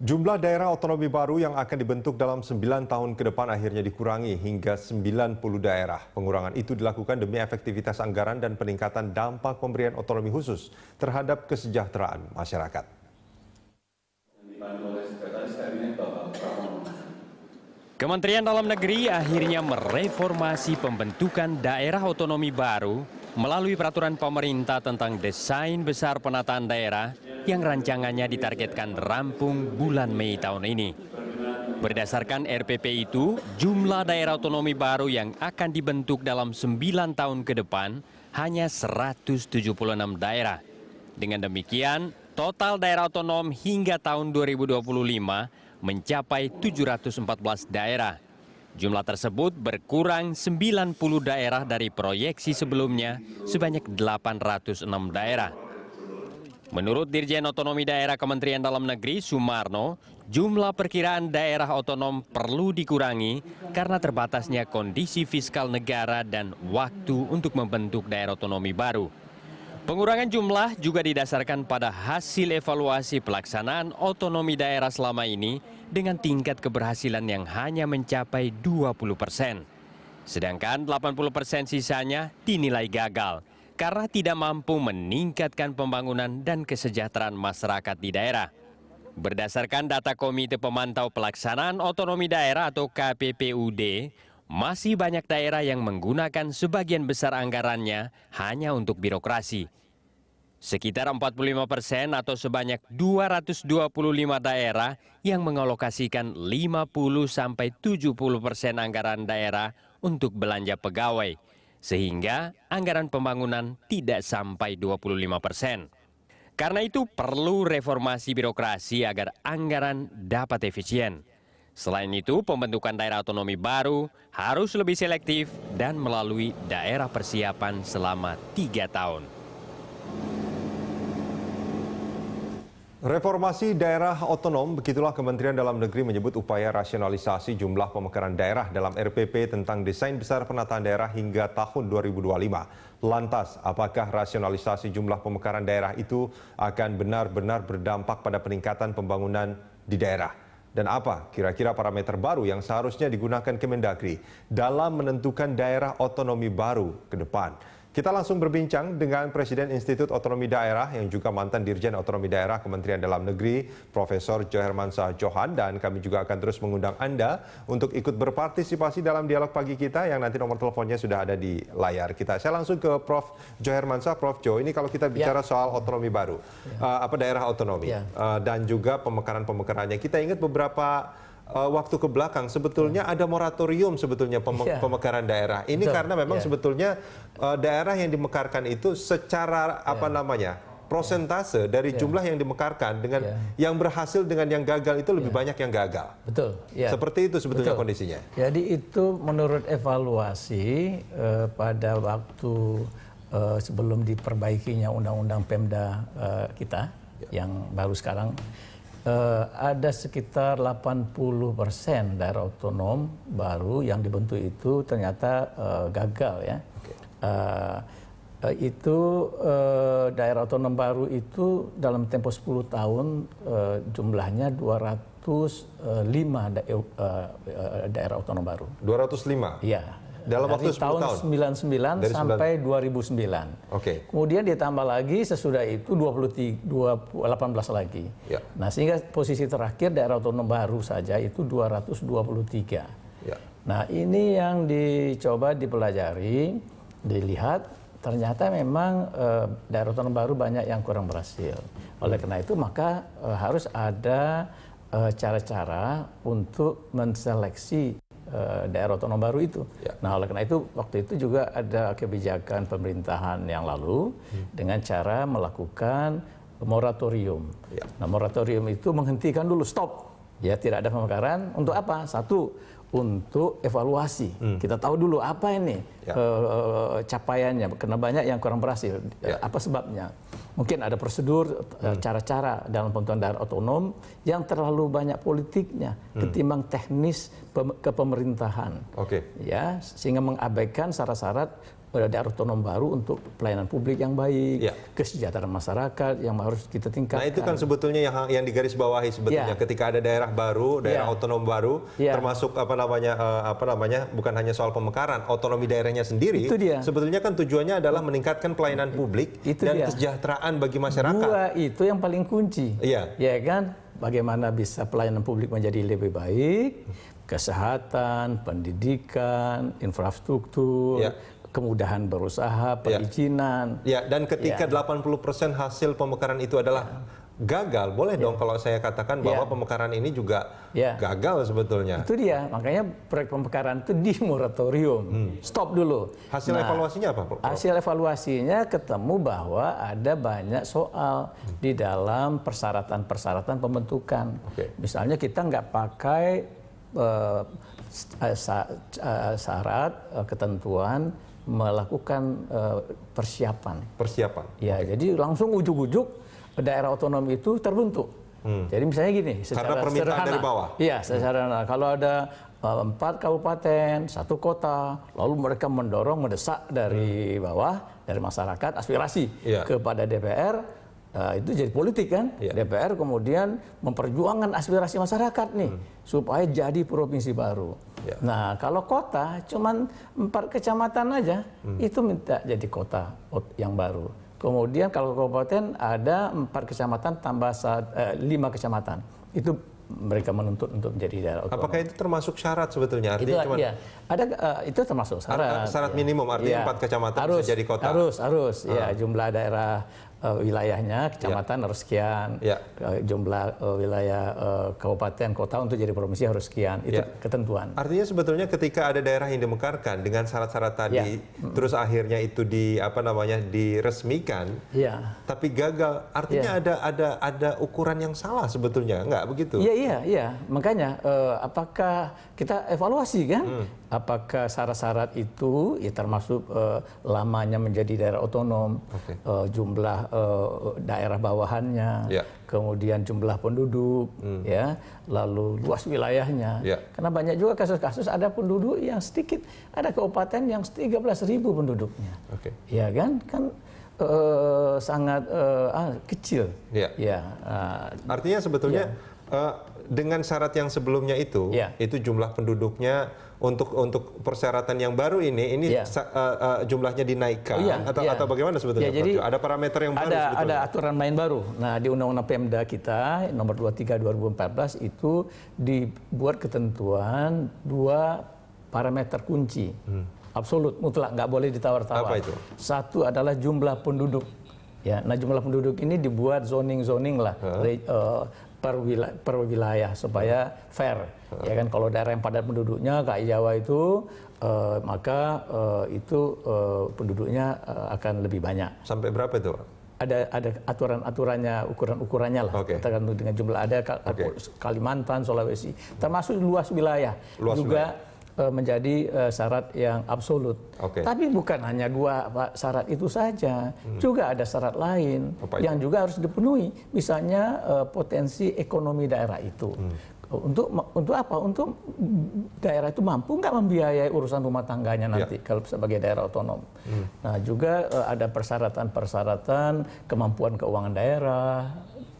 Jumlah daerah otonomi baru yang akan dibentuk dalam 9 tahun ke depan akhirnya dikurangi hingga 90 daerah. Pengurangan itu dilakukan demi efektivitas anggaran dan peningkatan dampak pemberian otonomi khusus terhadap kesejahteraan masyarakat. Kementerian Dalam Negeri akhirnya mereformasi pembentukan daerah otonomi baru melalui peraturan pemerintah tentang desain besar penataan daerah yang rancangannya ditargetkan rampung bulan Mei tahun ini. Berdasarkan RPP itu, jumlah daerah otonomi baru yang akan dibentuk dalam 9 tahun ke depan hanya 176 daerah. Dengan demikian, total daerah otonom hingga tahun 2025 mencapai 714 daerah. Jumlah tersebut berkurang 90 daerah dari proyeksi sebelumnya sebanyak 806 daerah. Menurut Dirjen Otonomi Daerah Kementerian Dalam Negeri Sumarno, jumlah perkiraan daerah otonom perlu dikurangi karena terbatasnya kondisi fiskal negara dan waktu untuk membentuk daerah otonomi baru. Pengurangan jumlah juga didasarkan pada hasil evaluasi pelaksanaan otonomi daerah selama ini dengan tingkat keberhasilan yang hanya mencapai 20%. Sedangkan 80% sisanya dinilai gagal karena tidak mampu meningkatkan pembangunan dan kesejahteraan masyarakat di daerah. Berdasarkan data Komite Pemantau Pelaksanaan Otonomi Daerah atau KPPUD, masih banyak daerah yang menggunakan sebagian besar anggarannya hanya untuk birokrasi. Sekitar 45% atau sebanyak 225 daerah yang mengalokasikan 50-70% anggaran daerah untuk belanja pegawai, sehingga anggaran pembangunan tidak sampai 25%. Karena itu perlu reformasi birokrasi agar anggaran dapat efisien. Selain itu, pembentukan daerah otonomi baru harus lebih selektif dan melalui daerah persiapan selama 3 tahun. Reformasi daerah otonom, begitulah Kementerian Dalam Negeri menyebut upaya rasionalisasi jumlah pemekaran daerah dalam RPP tentang desain besar penataan daerah hingga tahun 2025. Lantas, apakah rasionalisasi jumlah pemekaran daerah itu akan benar-benar berdampak pada peningkatan pembangunan di daerah? Dan apa kira-kira parameter baru yang seharusnya digunakan Kemendagri dalam menentukan daerah otonomi baru ke depan? Kita langsung berbincang dengan Presiden Institut Otonomi Daerah yang juga mantan Dirjen Otonomi Daerah Kementerian Dalam Negeri, Profesor Johermansyah Johan, dan kami juga akan terus mengundang Anda untuk ikut berpartisipasi dalam dialog pagi kita yang nanti nomor teleponnya sudah ada di layar kita. Saya langsung ke Prof. Johermansyah. Prof. Jo, ini kalau kita bicara soal otonomi baru, daerah otonomi, dan juga pemekaran-pemekarannya, kita ingat beberapa waktu ke belakang sebetulnya ada moratorium sebetulnya pemekaran daerah. Ini karena memang sebetulnya daerah yang dimekarkan itu secara prosentase dari jumlah yang dimekarkan dengan yang berhasil dengan yang gagal itu lebih banyak yang gagal. Betul. Seperti itu sebetulnya kondisinya. Jadi itu menurut evaluasi pada waktu sebelum diperbaikinya undang-undang Pemda kita yang baru sekarang. Ada sekitar 80% daerah otonom baru yang dibentuk itu ternyata gagal ya. Daerah otonom baru itu dalam tempo 10 tahun jumlahnya 205 daerah otonom baru. 205? Iya. Dalam dari waktu 10 tahun? 99 sampai 2009. Kemudian ditambah lagi sesudah itu 18 lagi. Nah, sehingga posisi terakhir daerah otonom baru saja itu 223. Nah, ini yang dicoba dipelajari, dilihat ternyata memang daerah otonom baru banyak yang kurang berhasil. Oleh karena itu maka harus ada cara-cara untuk menseleksi daerah otonom baru itu. Nah, oleh karena itu waktu itu juga ada kebijakan pemerintahan yang lalu dengan cara melakukan moratorium. Nah, moratorium itu menghentikan dulu, stop. Ya, tidak ada pemekaran. Untuk apa? Satu, untuk evaluasi. Kita tahu dulu apa ini capaiannya, karena banyak yang kurang berhasil. Apa sebabnya? Mungkin ada prosedur, cara-cara dalam pembentukan daerah otonom yang terlalu banyak politiknya ketimbang teknis kepemerintahan. Ya, sehingga mengabaikan syarat-syarat daerah otonom baru untuk pelayanan publik yang baik, kesejahteraan masyarakat yang harus kita tingkatkan. Nah itu kan sebetulnya yang digarisbawahi sebetulnya ketika ada daerah baru, daerah otonom baru, termasuk apa namanya bukan hanya soal pemekaran, otonomi daerahnya sendiri. Itu dia. Sebetulnya kan tujuannya adalah meningkatkan pelayanan publik dan kesejahteraan bagi masyarakat. Dua itu yang paling kunci. Ya kan, bagaimana bisa pelayanan publik menjadi lebih baik, kesehatan, pendidikan, infrastruktur. Kemudahan berusaha, perizinan. Dan ketika 80% hasil pemekaran itu adalah gagal, boleh dong kalau saya katakan bahwa pemekaran ini juga gagal sebetulnya. Itu dia, makanya proyek pemekaran itu di moratorium. Stop dulu. Hasil evaluasinya apa, Prof? Hasil evaluasinya ketemu bahwa ada banyak soal di dalam persyaratan-persyaratan pembentukan. Misalnya kita nggak pakai syarat ketentuan melakukan persiapan. Ya, jadi langsung ujuk-ujuk daerah otonom itu terbentuk. Jadi misalnya gini, secara sederhana. Dari bawah. Iya, secara kalau ada 4 kabupaten, 1 kota, lalu mereka mendesak dari bawah, dari masyarakat aspirasi kepada DPR. Itu jadi politik kan, DPR kemudian memperjuangkan aspirasi masyarakat nih supaya jadi provinsi baru. Nah kalau kota cuman 4 kecamatan aja, itu minta jadi kota yang baru. Kemudian kalau kabupaten ada 4 kecamatan tambah 5 kecamatan, itu mereka menuntut untuk menjadi daerah otonom. Apakah itu termasuk syarat sebetulnya? Artinya itu, itu termasuk syarat. Syarat minimum artinya 4 kecamatan bisa jadi kota. Harus. Ya, jumlah daerah wilayahnya kecamatan harus sekian, jumlah wilayah kabupaten kota untuk jadi provinsi harus sekian, itu ketentuan. Artinya sebetulnya ketika ada daerah yang dimekarkan dengan syarat-syarat tadi, terus akhirnya itu diresmikan, tapi gagal, artinya ada ukuran yang salah sebetulnya, enggak begitu? Iya, makanya apakah kita evaluasi kan? Apakah syarat-syarat itu termasuk lamanya menjadi daerah otonom, jumlah daerah bawahannya, kemudian jumlah penduduk, lalu luas wilayahnya. Karena banyak juga kasus-kasus ada penduduk yang sedikit, ada kabupaten yang 13.000 penduduknya, ya kan sangat kecil. Artinya sebetulnya dengan syarat yang sebelumnya itu jumlah penduduknya untuk persyaratan yang baru ini jumlahnya dinaikkan atau bagaimana sebetulnya? Jadi ada parameter yang baru sebetulnya? Ada aturan main baru. Nah, di Undang-Undang Pemda kita nomor 23 2014 itu dibuat ketentuan 2 parameter kunci. Absolut, mutlak, nggak boleh ditawar-tawar. Apa itu? Satu adalah jumlah penduduk. Nah, jumlah penduduk ini dibuat zoning lah. Per wilayah supaya fair, ya kan, kalau daerah yang padat penduduknya kayak Jawa itu maka itu penduduknya akan lebih banyak. Sampai berapa itu? Ada aturan-aturannya, ukuran-ukurannya lah. Katakan dengan jumlah ada Kalimantan, Sulawesi, termasuk luas wilayah menjadi syarat yang absolut. Tapi bukan hanya 2 syarat itu saja, juga ada syarat lain yang juga harus dipenuhi. Misalnya potensi ekonomi daerah itu. Untuk apa? Untuk daerah itu mampu nggak membiayai urusan rumah tangganya nanti kalau sebagai daerah otonom. Nah juga ada persyaratan kemampuan keuangan daerah.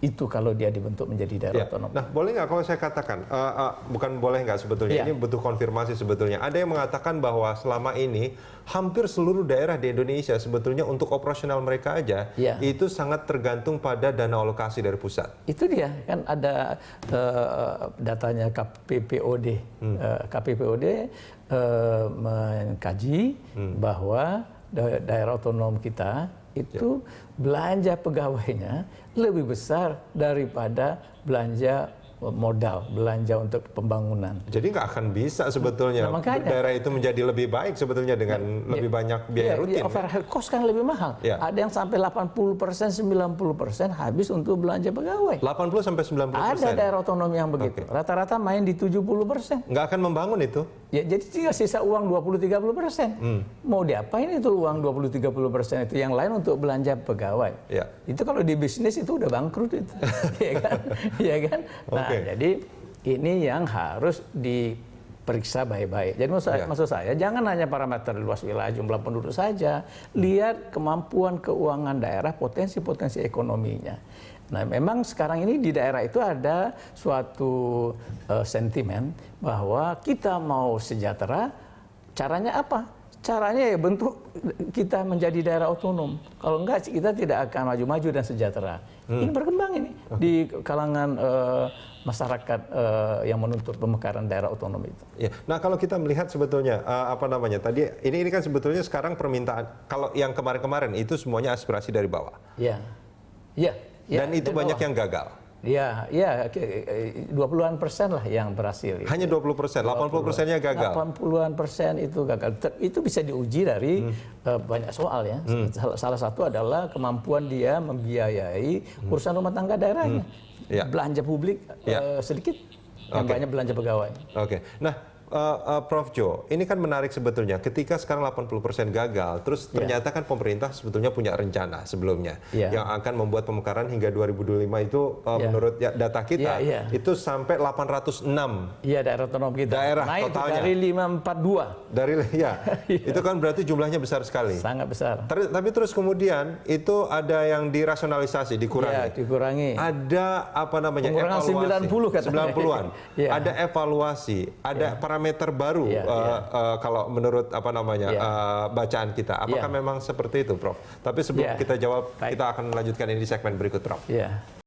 Itu kalau dia dibentuk menjadi daerah otonom. Nah, boleh nggak kalau saya katakan, bukan boleh nggak sebetulnya, ini butuh konfirmasi sebetulnya. Ada yang mengatakan bahwa selama ini hampir seluruh daerah di Indonesia sebetulnya untuk operasional mereka aja itu sangat tergantung pada dana alokasi dari pusat. Itu dia, kan ada datanya KPPOD. KPPOD mengkaji bahwa daerah otonom kita itu belanja pegawainya lebih besar daripada belanja modal, belanja untuk pembangunan. Jadi nggak akan bisa sebetulnya daerah itu menjadi lebih baik sebetulnya dengan lebih banyak biaya rutin. Overhead cost kan lebih mahal. Ada yang sampai 80%, 90% habis untuk belanja pegawai. 80 sampai 90%? Ada daerah otonom yang begitu. Rata-rata main di 70%. Nggak akan membangun itu? Ya, jadi tinggal sisa uang 20-30%. Mau diapain itu uang 20-30% itu? Yang lain untuk belanja pegawai. Itu kalau di bisnis itu udah bangkrut itu. Ya kan? Ya kan? Nah, jadi ini yang harus periksa baik-baik. Jadi maksud saya jangan hanya parameter luas wilayah, jumlah penduduk saja, lihat kemampuan keuangan daerah, potensi-potensi ekonominya. Nah, memang sekarang ini di daerah itu ada suatu sentimen bahwa kita mau sejahtera, caranya apa? Caranya ya bentuk kita menjadi daerah otonom. Kalau enggak, kita tidak akan maju-maju dan sejahtera. Ini berkembang ini di kalangan masyarakat yang menuntut pemekaran daerah otonom itu. Ya. Nah, kalau kita melihat sebetulnya tadi ini kan sebetulnya sekarang permintaan, kalau yang kemarin-kemarin itu semuanya aspirasi dari bawah. Iya. Iya. Dan itu banyak yang gagal. Ya, 20-an persen lah yang berhasil. Hanya 20%, 80%-nya gagal. 80-an persen itu gagal. Itu bisa diuji dari banyak soal ya. Salah satu adalah kemampuan dia membiayai urusan rumah tangga daerahnya. Belanja publik sedikit, yang banyak belanja pegawai. Oke. Nah, Prof. Jo, ini kan menarik sebetulnya. Ketika sekarang 80% gagal, terus ternyata kan pemerintah sebetulnya punya rencana sebelumnya yang akan membuat pemekaran hingga 2025 itu menurut data kita itu sampai 806. Iya, daerah otonom kita. Daerah naik totalnya. Dari 542. Dari itu kan berarti jumlahnya besar sekali. Sangat besar. Tapi terus kemudian itu ada yang dirasionalisasi, dikurangi. Iya, dikurangi. Ada pengurangan evaluasi. 90 katanya. 90-an. Ada evaluasi, ada parameter baru kalau menurut bacaan kita. Apakah memang seperti itu, Prof? Tapi sebelum kita jawab, kita akan melanjutkan ini di segmen berikut, Prof.